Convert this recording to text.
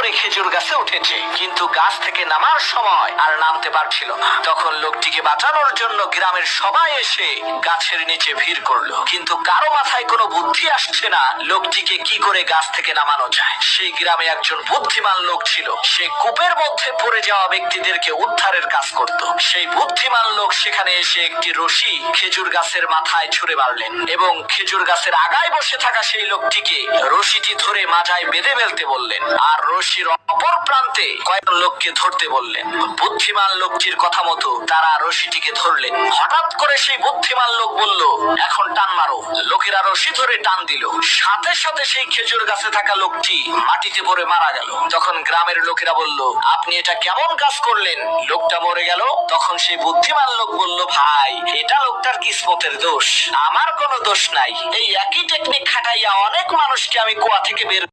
করে খেজুর গাছে উঠেছে, কিন্তু গাছ থেকে নামার সময় আর নামতে পারছিল না। তখন লোকটিকে বাঁচানোর জন্য গ্রামের সবাই এসে গাছের নিচে ভিড় করলো, কিন্তু কারো মাথায় কোনো বুদ্ধি আসছে না লোকটিকে কি করে গাছ থেকে নামানো যায়। সেই গ্রামে একজন বুদ্ধিমান লোক ছিল, সে কূপের মধ্যে পড়ে যাওয়া ব্যক্তিদেরকে উদ্ধারের কাজ করত। সেই বুদ্ধিমান লোক সেখানে এসে একটি রশি খেজুর গাছের মাথায় ছুঁড়ে মারলেন এবং খেজুর গাছের আগায় বসে থাকা সেই লোকটিকে রশিটি ধরে মাথায় বেঁধে ফেলতে বললেন, আর রশির অপর প্রান্তে কয়েকজন লোককে ধরতে বললেন। বুদ্ধিমান লোকটির কথা মতো তারা রশিটিকে ধরলেন। হঠাৎ করে সেই বুদ্ধিমান লোক বলল, এখন টান মারো। লোকেরা রশি ধরে টান দিল, সাথে সাথে সেই খেজুর গাছে থাকা লোকটি মাটিতে পড়ে মারা গেল। তখন গ্রামের লোকেরা বলল, আপনি এটা কেমন কাজ করলেন, লোকটা মরে গেল। তখন সেই বুদ্ধিমান লোক বলল, ভাই এটা লোকটার কিসমতের দোষ, আমার কোনো দোষ নাই। এই একই টেকনিক খাটাইয়া অনেক মানুষকে আমি কুয়া থেকে বের